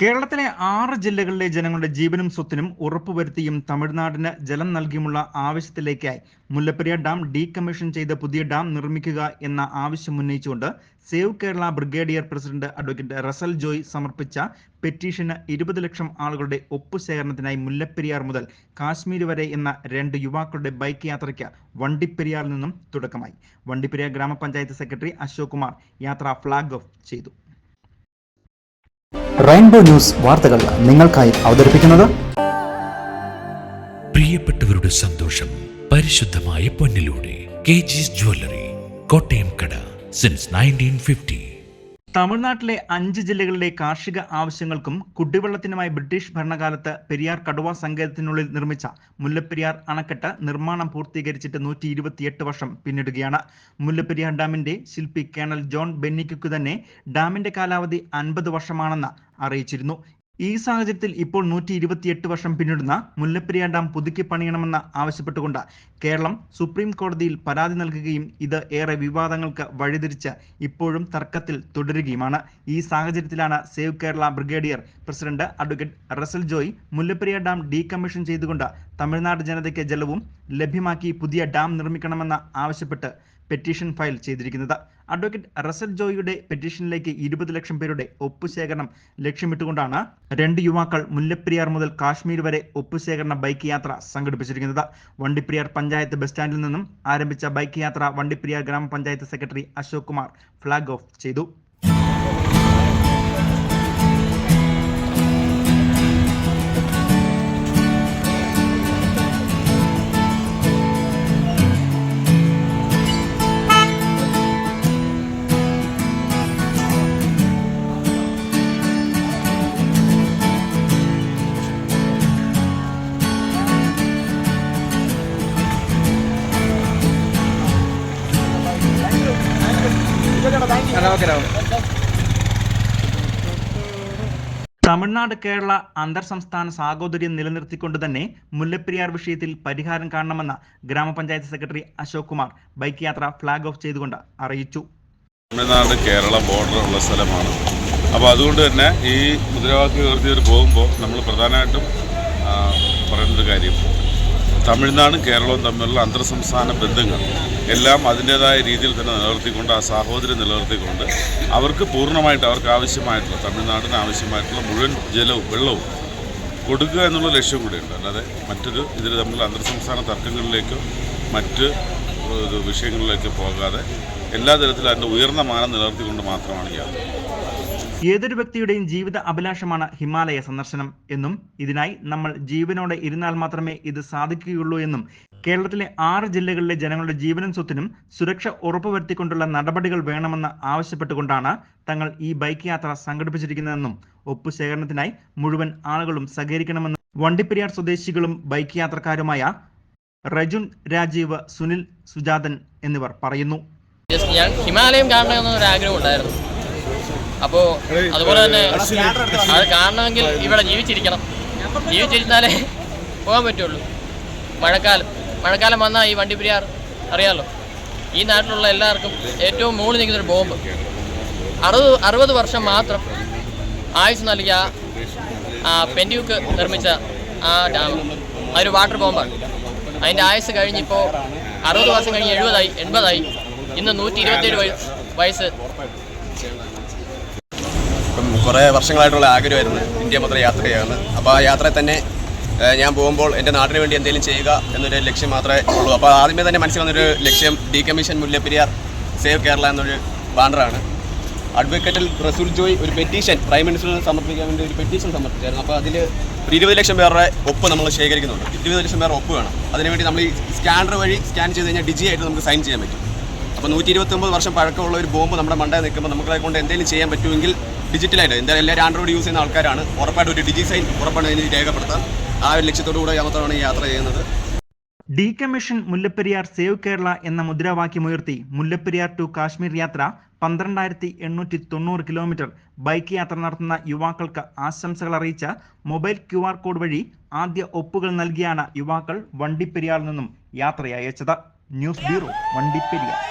കേരളത്തിലെ 6 ജില്ലകളിലെ ജനങ്ങളുടെ ജീവനും സ്വത്തിനും ഉറപ്പുവരുത്തിയും തമിഴ്നാടിന് ജലം നൽകിയുമുള്ള ആവശ്യത്തിലേക്കായി മുല്ലപ്പെരിയാർ ഡാം ഡീകമ്മീഷൻ ചെയ്ത് പുതിയ ഡാം നിർമ്മിക്കുക എന്ന ആവശ്യം ഉന്നയിച്ചുകൊണ്ട് save Kerala brigadier president advocate Russell Joy സമർപ്പിച്ച പെറ്റീഷന് 20 ലക്ഷം ആളുകളുടെ ഒപ്പുശേഖരണത്തിനായി മുല്ലപ്പെരിയാർ മുതൽ കാശ്മീർ വരെ എന്ന 2 യുവാക്കളുടെ ബൈക്ക് യാത്രയ്ക്ക് വണ്ടിപ്പെരിയാറിൽ നിന്നും തുടക്കമായി. വണ്ടിപ്പെരിയാർ ഗ്രാമപഞ്ചായത്ത് സെക്രട്ടറി അശോക് കുമാർ യാത്ര ഫ്ലാഗ് ഓഫ് ചെയ്തു. റെയിൻബോ ന്യൂസ് വാർത്തകൾ നിങ്ങൾക്കായി അവതരിപ്പിക്കുന്നത് പ്രിയപ്പെട്ടവരുടെ സന്തോഷം പരിശുദ്ധമായ പൊന്നിലൂടെ KG's ജ്വല്ലറി, കോട്ടയം കട, സിൻസ് 1950. തമിഴ്നാട്ടിലെ 5 ജില്ലകളിലെ കാർഷിക ആവശ്യങ്ങൾക്കും കുടിവെള്ളത്തിനുമായി ബ്രിട്ടീഷ് ഭരണകാലത്ത് പെരിയാർ കടുവ സങ്കേതത്തിനുള്ളിൽ നിർമ്മിച്ച മുല്ലപ്പെരിയാർ അണക്കെട്ട് നിർമ്മാണം പൂർത്തീകരിച്ചിട്ട് 128 വർഷം പിന്നിടുകയാണ്. മുല്ലപ്പെരിയാർ ഡാമിന്റെ ശില്പി കേണൽ ജോൺ ബെന്നിക്കു തന്നെ ഡാമിന്റെ കാലാവധി 50 വർഷമാണെന്ന് അറിയിച്ചിരുന്നു. ഈ സാഹചര്യത്തിൽ ഇപ്പോൾ 128 വർഷം പിന്നിടുന്ന മുല്ലപ്പെരിയാർ ഡാം പുതുക്കി പണിയണമെന്ന് ആവശ്യപ്പെട്ടുകൊണ്ട് കേരളം സുപ്രീം കോടതിയിൽ പരാതി നൽകുകയും ഇത് ഏറെ വിവാദങ്ങൾക്ക് വഴിതിരിച്ച് ഇപ്പോഴും തർക്കത്തിൽ തുടരുകയുമാണ്. ഈ സാഹചര്യത്തിലാണ് save Kerala brigadier president advocate Russell Joy Mullaperiyar dam decommission ചെയ്തുകൊണ്ട് തമിഴ്നാട് ജനതയ്ക്ക് ജലവും ലഭ്യമാക്കി പുതിയ ഡാം നിർമ്മിക്കണമെന്ന് ആവശ്യപ്പെട്ട് പെറ്റീഷൻ ഫയൽ ചെയ്തിരിക്കുന്നത്. അഡ്വക്കേറ്റ് റസൽ ജോയിയുടെ പെറ്റീഷനിലേക്ക് 20 ലക്ഷം പേരുടെ ഒപ്പുശേഖരണം ലക്ഷ്യമിട്ടുകൊണ്ടാണ് 2 യുവാക്കൾ മുല്ലപ്പെരിയാർ മുതൽ കാശ്മീർ വരെ ഒപ്പുശേഖരണ ബൈക്ക് യാത്ര സംഘടിപ്പിച്ചിരിക്കുന്നത്. വണ്ടിപ്പെരിയാർ പഞ്ചായത്ത് ബസ് സ്റ്റാൻഡിൽ നിന്നും ആരംഭിച്ച ബൈക്ക് യാത്ര വണ്ടിപ്പെരിയാർ ഗ്രാമപഞ്ചായത്ത് secretary Ashok Kumar flag off ചെയ്തു. തമിഴ്നാട് കേരള അന്തർ സംസ്ഥാന സാഹോദര്യം നിലനിർത്തിക്കൊണ്ട് തന്നെ മുല്ലപ്പെരിയാർ വിഷയത്തിൽ പരിഹാരം കാണണമെന്ന് ഗ്രാമപഞ്ചായത്ത് സെക്രട്ടറി അശോക് കുമാർ ബൈക്ക് യാത്ര ഫ്ലാഗ് ഓഫ് ചെയ്തുകൊണ്ട് അറിയിച്ചു. തമിഴ്നാട് കേരള ബോർഡർ ഉള്ള സ്ഥലമാണ്. അപ്പോൾ അതുകൊണ്ട് തന്നെ ഈ മുദ്രാവാക്യം ഉയർത്തിയിട്ട് പോകുമ്പോൾ നമ്മൾ പ്രധാനമായിട്ടും പറയുന്നൊരു കാര്യം, തമിഴ്നാടും കേരളവും തമ്മിലുള്ള അന്തർ സംസ്ഥാന ബന്ധങ്ങൾ എല്ലാം അതിൻ്റേതായ രീതിയിൽ തന്നെ നിലനിർത്തിക്കൊണ്ട് ആ സാഹോദര്യം നിലനിർത്തിക്കൊണ്ട് അവർക്ക് പൂർണ്ണമായിട്ട് അവർക്ക് ആവശ്യമായിട്ടുള്ള തമിഴ്നാടിന് ആവശ്യമായിട്ടുള്ള മുഴുവൻ ജലവും വെള്ളവും കൊടുക്കുക എന്നുള്ള ലക്ഷ്യം കൂടിയുണ്ട്. അല്ലാതെ മറ്റൊരു ഇതിൽ തമ്മിൽ അന്തർ സംസ്ഥാന തർക്കങ്ങളിലേക്കോ മറ്റ് വിഷയങ്ങളിലേക്കോ പോകാതെ എല്ലാ തരത്തിലും അതിൻ്റെ ഉയർന്ന മാനം നിലനിർത്തിക്കൊണ്ട് മാത്രമാണ് യാത്ര. ഏതൊരു വ്യക്തിയുടെയും ജീവിത അഭിലാഷമാണ് ഹിമാലയ സന്ദർശനം എന്നും ഇതിനായി നമ്മൾ ജീവനോടെ ഇരുന്നാൽ മാത്രമേ ഇത് സാധിക്കുകയുള്ളൂ എന്നും കേരളത്തിലെ 6 ജില്ലകളിലെ ജനങ്ങളുടെ ജീവനും സ്വത്തിനും സുരക്ഷ ഉറപ്പുവരുത്തിക്കൊണ്ടുള്ള നടപടികൾ വേണമെന്ന് ആവശ്യപ്പെട്ടുകൊണ്ടാണ് തങ്ങൾ ഈ ബൈക്ക് യാത്ര സംഘടിപ്പിച്ചിരിക്കുന്നതെന്നും ഒപ്പുശേഖരണത്തിനായി മുഴുവൻ ആളുകളും സഹകരിക്കണമെന്നും വണ്ടിപ്പെരിയാർ സ്വദേശികളും ബൈക്ക് യാത്രക്കാരുമായ റജുൻ രാജീവ്, സുനിൽ സുജാതൻ എന്നിവർ പറയുന്നു. ഞാൻ ഹിമാലയം കാണണമെന്നൊരു ആഗ്രഹം ഉണ്ടായിരുന്നു. അപ്പോൾ അതുപോലെ തന്നെ അത് കാണണമെങ്കിൽ ഇവിടെ ജീവിച്ചിരുന്നാലേ പോകാൻ പറ്റുള്ളൂ. മഴക്കാലം വന്നാൽ ഈ വണ്ടിപ്പെരിയാർ അറിയാമല്ലോ, ഈ നാട്ടിലുള്ള എല്ലാവർക്കും ഏറ്റവും മുകളിൽ നിൽക്കുന്നൊരു ബോംബ് 60 വർഷം മാത്രം ആയുസ് നൽകിയ ആ പെൻഡ്യൂക്ക് നിർമ്മിച്ച ആ ഡാം അതൊരു വാട്ടർ ബോംബാണ്. അതിൻ്റെ ആയുസ് കഴിഞ്ഞിപ്പോൾ 60 വർഷം കഴിഞ്ഞ് 80 ഇന്ന് 127 വയസ്സ്. കുറേ വർഷങ്ങളായിട്ടുള്ള ആഗ്രഹമായിരുന്നു ഇന്ത്യ മൊത്തം യാത്ര ചെയ്യാമെന്ന്. അപ്പോൾ ആ യാത്രയിൽ തന്നെ ഞാൻ പോകുമ്പോൾ എൻ്റെ നാടിന് വേണ്ടി എന്തെങ്കിലും ചെയ്യുക എന്നൊരു ലക്ഷ്യം മാത്രമേ ഉള്ളൂ. അപ്പോൾ ആദ്യമേ തന്നെ മനസ്സിൽ വന്നൊരു ലക്ഷ്യം ഡീകമ്മീഷൻ മുല്ലപ്പെരിയാർ സേവ് കേരള എന്നൊരു ബാനറാണ്. അഡ്വക്കേറ്റ് റസൂൽ ജോയ് ഒരു പെറ്റീഷൻ പ്രൈം മിനിസ്റ്ററിന് സമർപ്പിക്കാൻ വേണ്ടി ഒരു പെറ്റീഷൻ സമർപ്പിച്ചായിരുന്നു. അപ്പോൾ അതിൽ 20 ലക്ഷം പേരുടെ ഒപ്പ് നമ്മൾ ശേഖരിക്കുന്നുണ്ട്. 20 ലക്ഷം പേരുടെ ഒപ്പ് വേണം. അതിനുവേണ്ടി നമ്മൾ ഈ സ്കാനർ വഴി സ്കാൻ ചെയ്ത് കഴിഞ്ഞാൽ ഡിജിയായിട്ട് നമുക്ക് സൈൻ ചെയ്യാൻ പറ്റും. അപ്പോൾ 129 വർഷം പഴക്കമുള്ള ഒരു ബോംബ് നമ്മുടെ മണ്ടയിൽ നിൽക്കുമ്പോൾ നമ്മളെ കൊണ്ട് എന്തെങ്കിലും ചെയ്യാൻ പറ്റുമെങ്കിൽ ഡിജിറ്റലായിട്ട് എന്തായാലും എല്ലാവരും ആൻഡ്രോയിഡ് യൂസ് ചെയ്യുന്ന ആൾക്കാരാണ്, ഉറപ്പായിട്ട് ഒരു ഡിജി സൈൻ ഉറപ്പാണ് ഇതിന് രേഖപ്പെടുത്താൻ. ആ ഒരു ലക്ഷ്യത്തോടു കൂടെ മാത്രമാണ് ഈ യാത്ര ചെയ്യുന്നത്. ഡീകമ്മീഷൻ മുല്ലപ്പെരിയാർ സേവ് കേരള എന്ന മുദ്രാവാക്യമുയർത്തി മുല്ലപ്പെരിയാർ ടു കാശ്മീർ യാത്ര 12,890 കിലോമീറ്റർ ബൈക്ക് യാത്ര നടത്തുന്ന യുവാക്കൾക്ക് ആശംസകൾ അറിയിച്ച മൊബൈൽ QR കോഡ് വഴി ആദ്യ ഒപ്പുകൾ നൽകിയാണ് യുവാക്കൾ വണ്ടിപ്പെരിയാറിൽ നിന്നും യാത്രയച്ചത്. News bureau, Vandiperiyar.